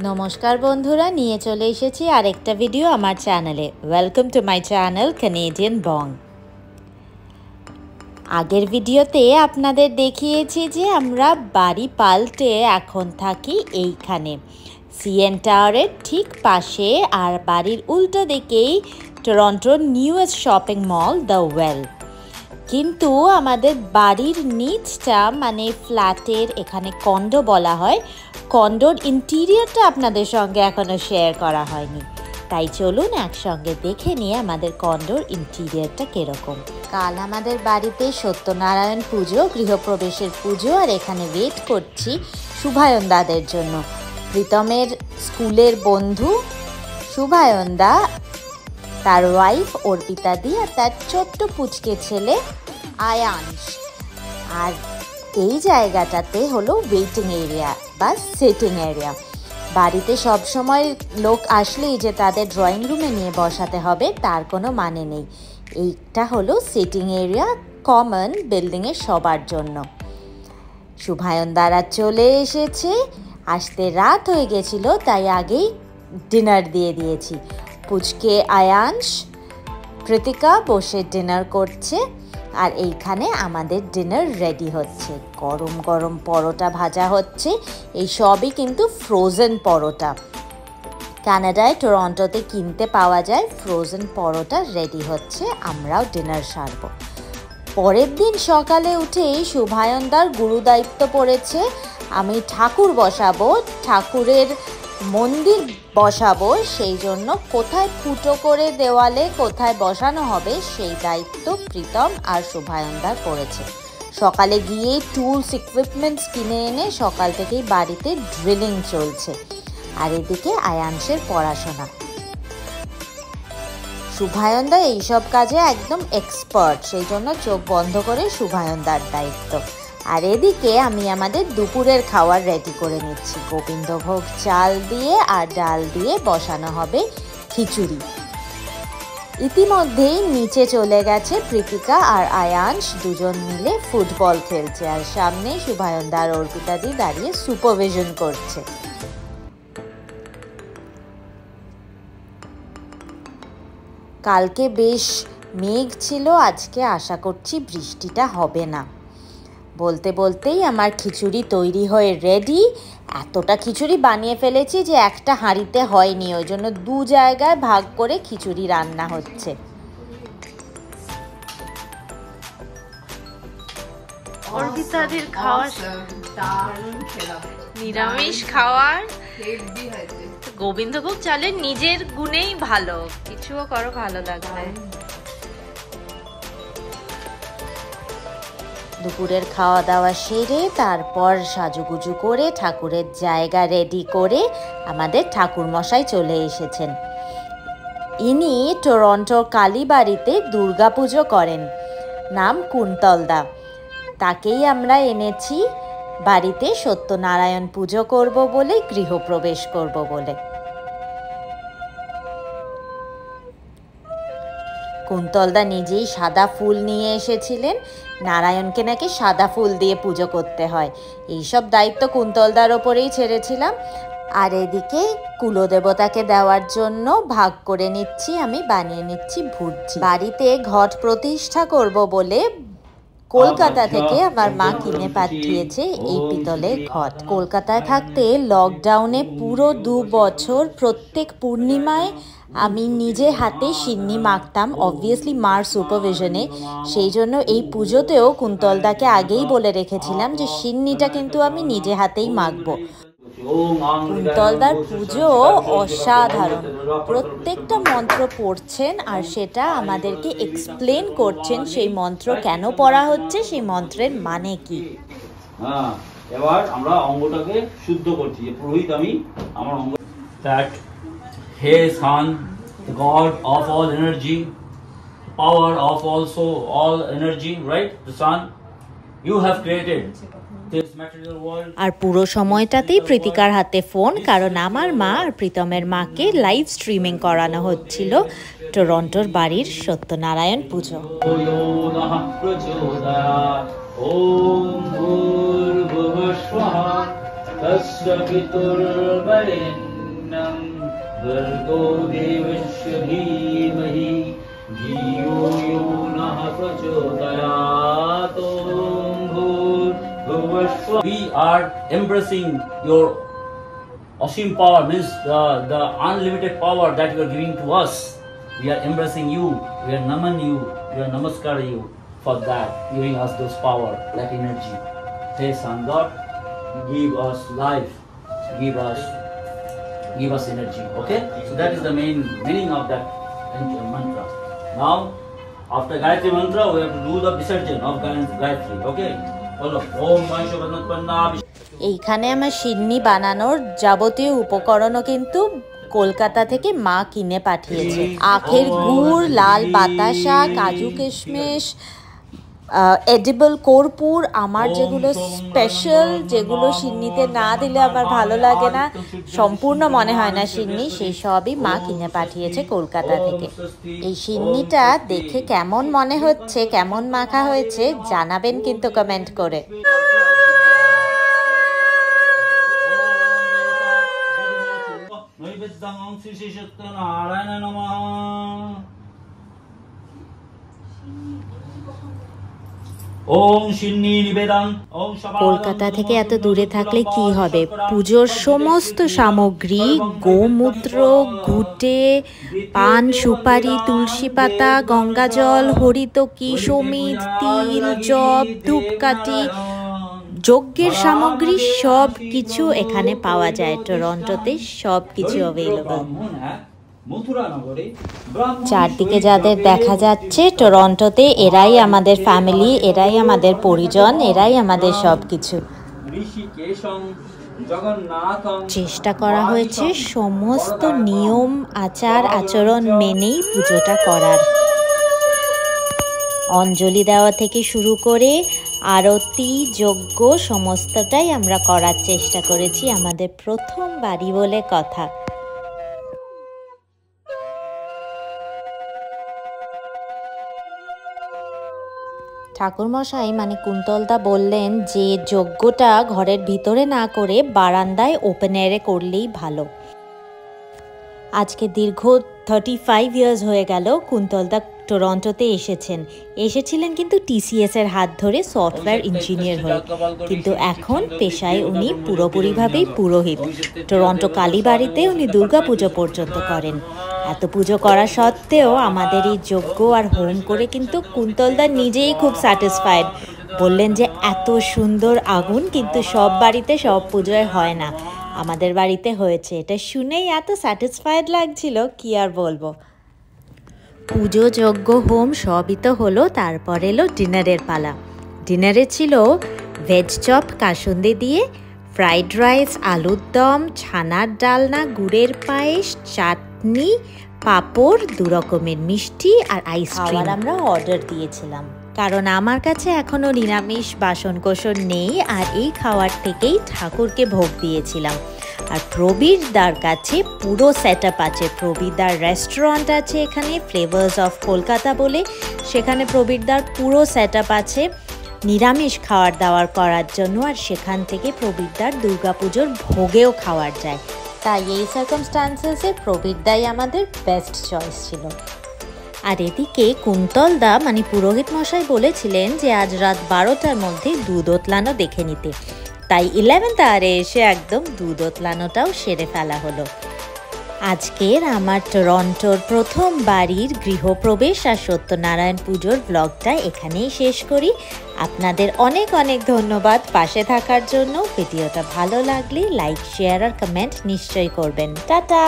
নমস্কার বন্ধুরা, নিয়ে চলে এসেছি আরেকটা ভিডিও আমার চ্যানেলে। Welcome to my channel Canadian বং। আগের ভিডিওতে আপনাদের দেখিয়েছি যে আমরা বাড়ি পাল্টে এখন থাকি এইখানে সিএন টাওয়ারের ঠিক পাশে, আর বাড়ির উল্টো দিকেই টরন্টোর newest shopping mall the well. কিন্তু আমাদের বাড়ির নিচটা মানে ফ্ল্যাটের, এখানে কন্ডো বলা হয়, কন্ডোর ইন্টিরিয়রটা আপনাদের সঙ্গে এখনো শেয়ার করা হয়নি। তাই চলুন একসঙ্গে দেখে নিয়ে আমাদের কন্ডোর ইন্টিরিয়রটা কীরকম। কাল আমাদের বাড়িতে সত্যনারায়ণ পুজো, গৃহপ্রবেশের পুজো, আর এখানে ওয়েট করছি শুভায়ন দাদের জন্য। প্রীতমের স্কুলের বন্ধু শুভায়ন দা, তার ওয়াইফ অর্পিতা দি, আর তার ছোট্ট পুচকে ছেলে আয়াংশ। আর এই জায়গাটাতে হলো ওয়েটিং এরিয়া বা সিটিং এরিয়া। বাড়িতে সবসময় লোক আসলেই যে তাদের ড্রয়িং রুমে নিয়ে বসাতে হবে তার কোনো মানে নেই। এইটা হলো সিটিং এরিয়া, কমন বিল্ডিংয়ের সবার জন্য। শুভায়ন দ্বারা চলে এসেছে, আসতে রাত হয়ে গেছিল তাই আগেই ডিনার দিয়ে দিয়েছি। পুচকে আয়াংশ, কৃতিকা বসে ডিনার করছে, আর এইখানে আমাদের ডিনার রেডি হচ্ছে। গরম গরম পরোটা ভাজা হচ্ছে। এই সবই কিন্তু ফ্রোজেন পরোটা, কানাডায় টরন্টোতে কিনতে পাওয়া যায়। ফ্রোজেন পরোটা রেডি হচ্ছে, আমরাও ডিনার সারব। পরের দিন সকালে উঠেই শুভায়নদার গুরু দায়িত্ব পড়েছে। আমি ঠাকুর বসাবো, ঠাকুরের মন্দির বসাবো, সেই জন্য কোথায় ফুটো করে দেওয়ালে কোথায় বসানো হবে সেই দায়িত্ব প্রীতম আর শুভায়নদার পড়েছে। সকালে গিয়ে টুলস ইকুইপমেন্টস কিনে এনে সকাল থেকেই বাড়িতে ড্রিলিং চলছে, আর এদিকে আয়াংশের পড়াশোনা। শুভায়নদা এইসব কাজে একদম এক্সপার্ট, সেই জন্য চোখ বন্ধ করে শুভায়নদার দায়িত্ব। আর এদিকে আমি আমাদের দুপুরের খাবার রেডি করে নিচ্ছি। গোবিন্দভোগ চাল দিয়ে আর ডাল দিয়ে বসানো হবে খিচুড়ি। ইতিমধ্যেই নিচে চলে গেছে প্রীতিকা আর আয়াংশ, দুজন মিলে ফুটবল খেলছে, আর সামনে শুভায়নদা আর অর্পিতাদি দাঁড়িয়ে সুপারভিশন করছে। কালকে বেশ মেঘ ছিল, আজকে আশা করছি বৃষ্টিটা হবে না। বলতে বলতেই আমার খিচুড়ি তৈরি হয়ে রেডি। এতটা খিচুড়ি বানিয়ে ফেলেছি যে একটা হাঁড়িতে হয়নি, ওই জন্য দু জায়গায় ভাগ করে খিচুড়ি রান্না হচ্ছে। অর্পিতাদের খাওয়ার নিরামিষ খাওয়ার গোবিন্দভোগ চালের নিজের গুণেই ভালো, কিছুও করো ভালো লাগবে। দুপুরের খাওয়া দাওয়া সেরে তারপর সাজুগুজু করে ঠাকুরের জায়গা রেডি করে আমাদের ঠাকুরমশাই চলে এসেছেন। ইনি টরন্টোর কালীবাড়িতে দুর্গাপুজো করেন, নাম কুন্তলদা। তাকেই আমরা এনেছি বাড়িতে সত্যনারায়ণ পুজো করব বলে, গৃহপ্রবেশ করব বলে। কুন্তলদা নিজেই সাদা ফুল নিয়ে এসেছিলেন, নারায়ণকে নাকি সাদা ফুল দিয়ে পুজো করতে হয়। এইসব দায়িত্ব কুন্তলদার ওপরেই ছেড়েছিলাম। আর এদিকে কুলদেবতাকে দেওয়ার জন্য ভাগ করে নিচ্ছি, আমি বানিয়ে নিচ্ছি ভুর্জি। বাড়িতে ঘট প্রতিষ্ঠা করব বলে কলকাতা থেকে আমার মা কিনে পাঠিয়েছে এই পিতলের ঘট। কলকাতায় থাকতে লকডাউনে পুরো 2 বছর প্রত্যেক পূর্ণিমায় আমি নিজে হাতে সিন্নি মাখতাম, অবভিয়াসলি মার সুপারভিশনে। সেই জন্য এই পুজোতেও কুন্তলদাকে আগেই বলে রেখেছিলাম যে সিন্নিটা কিন্তু আমি নিজে হাতেই মাখবো। কুন্তলদার পুজো অসাধারণ, প্রত্যেকটা মন্ত্র পড়ছেন আর সেটা আমাদেরকে এক্সপ্লেন করছেন, সেই মন্ত্র কেন পড়া হচ্ছে, সেই মন্ত্রের মানে কি। হ্যাঁ, এবার আমরা অঙ্গটাকে শুদ্ধ করছি। যে পুরোহিত আমি, আমার অঙ্গ that he sun, the god of all energy, power of also all energy, right? The sun you have created this material world. আর পুরো সময়টাতেই প্রীতিকার হাতে ফোন, কারণ আমার মা আর প্রীতমের মাকে লাইভ স্ট্রিমিং করানো হচ্ছিল টরন্টোর বাড়ির সত্যনারায়ণ পুজো। ওম भर्गो देवस्य धीमहि धियो यो नः प्रचोदयात् ॐ भूर्भुवस्सुः. We are embracing your Asim power, means the unlimited power that you are giving to us. We are embracing you, we are naman you, we are namaskar you for that, giving us those power, that energy. Hey Sun God, give us life, give us energy. Okay, so that is the main meaning of that mantra. Now, after Gayatri mantra, we have to do the Visarjan of Gayatri. Okay, follow. Om Maheshwarnatpanna. এইখানে আমার সিন্নি বানানোর যাবতীয় উপকরণও কিন্তু কলকাতা থেকে মা কিনে পাঠিয়েছে। আখের গুড়, লাল বাতাসা, কাজু কিশমিশ, এডিবল কর্পূর, আমার যেগুলো স্পেশাল, যেগুলো সিন্নিতে না দিলে আমার ভালো লাগে না, সম্পূর্ণ মনে হয় না সিন্নি, সেই সবই মা কিনে পাঠিয়েছে কলকাতা থেকে। এই সিন্নিটা দেখে কেমন মনে হচ্ছে, কেমন মাখা হয়েছে জানাবেন কিন্তু কমেন্ট করে। কলকাতা থেকে এত দূরে থাকলে কি হবে, পুজোর সমস্ত সামগ্রী, গোমূত্র, ঘুটে, পান, সুপারি, তুলসী পাতা, গঙ্গাজল, হরিতকি, সমিত, তিল, জব, ধূপকাঠি, যজ্ঞের সামগ্রী সব কিছু এখানে পাওয়া যায়। টরন্টোতে সব কিছু অ্যাভেলেবল। চারদিকে যাদের দেখা যাচ্ছে টরন্টোতে, এরাই আমাদের ফ্যামিলি, এরাই আমাদের পরিজন, এরাই আমাদের সব কিছু। চেষ্টা করা হয়েছে সমস্ত নিয়ম আচার আচরণ মেনেই পুজোটা করার। অঞ্জলি দেওয়া থেকে শুরু করে আরতি, যজ্ঞ সমস্তটাই আমরা করার চেষ্টা করেছি, আমাদের প্রথম বাড়ি বলে কথা। ঠাকুরমশাই মানে কুন্তলদা বললেন যে যজ্ঞটা ঘরের ভিতরে না করে বারান্দায় ওপেন এয়ারে করলেই ভালো। আজকে দীর্ঘ 35 ইয়ার্স হয়ে গেল কুন্তলদা টরন্টোতে এসেছিলেন কিন্তু TCS এর হাত ধরে সফটওয়্যার ইঞ্জিনিয়ার হয়ে, কিন্তু এখন পেশায় উনি পুরোপুরিভাবেই পুরোহিত। টরন্টো কালীবাড়িতে উনি দুর্গাপুজো পর্যন্ত করেন। এত পুজো করা সত্ত্বেও আমাদের এই যজ্ঞ আর হোম করে কিন্তু কুন্তলদা নিজেই খুব স্যাটিসফাইড। বললেন যে এত সুন্দর আগুন কিন্তু সব বাড়িতে সব পুজোয় হয় না, আমাদের বাড়িতে হয়েছে। এটা শুনেই এত স্যাটিসফাইড লাগছিল, কি আর বলবো। পুজো, যজ্ঞ, হোম সবই তো হলো, তারপর এলো ডিনারের পালা। ডিনারে ছিল ভেজ চপ কাসুন্দি দিয়ে, ফ্রাইড রাইস, আলুর দম, ছানার ডালনা, গুড়ের পায়েস, চাটনি, পাঁপড়, 2 রকমের মিষ্টি আর আইসক্রিম। আমরা অর্ডার দিয়েছিলাম কারণ আমার কাছে এখনো নিরামিষ বাসনকোসন নেই, আর এই খাওয়ার থেকেই ঠাকুরকে ভোগ দিয়েছিলাম। আর প্রবীরদার কাছে পুরো সেট আপ আছে। প্রবীরদার রেস্টুরেন্ট আছে এখানে, ফ্লেভার্স অফ কলকাতা বলে, সেখানে প্রবীরদার পুরো সেট আপ আছে নিরামিষ খাওয়ার দাওয়ার করার জন্য, আর সেখান থেকে প্রবীরদার দুর্গাপুজোর ভোগেও খাওয়ার যায়। তাই এই সার্কামস্টান্সেসে প্রবীরদাই আমাদের বেস্ট চয়েস ছিল। আর এদিকে কুন্তলদা মানে পুরোহিত মশাই বলেছিলেন যে আজ রাত 12টার মধ্যে দুধ ওতলানো দেখে নিতে, তাই 11th আওয়ারে এসে একদম দুধ ওতলানোটাও সেরে ফেলা হলো। আজকের আমার টরন্টোর প্রথম বাড়ির গৃহপ্রবেশ আর সত্যনারায়ণ পুজোর ব্লগটা এখানেই শেষ করি। আপনাদের অনেক অনেক ধন্যবাদ পাশে থাকার জন্য। ভিডিওটা ভালো লাগলে লাইক, শেয়ার আর কমেন্ট নিশ্চয়ই করবেন। টাটা।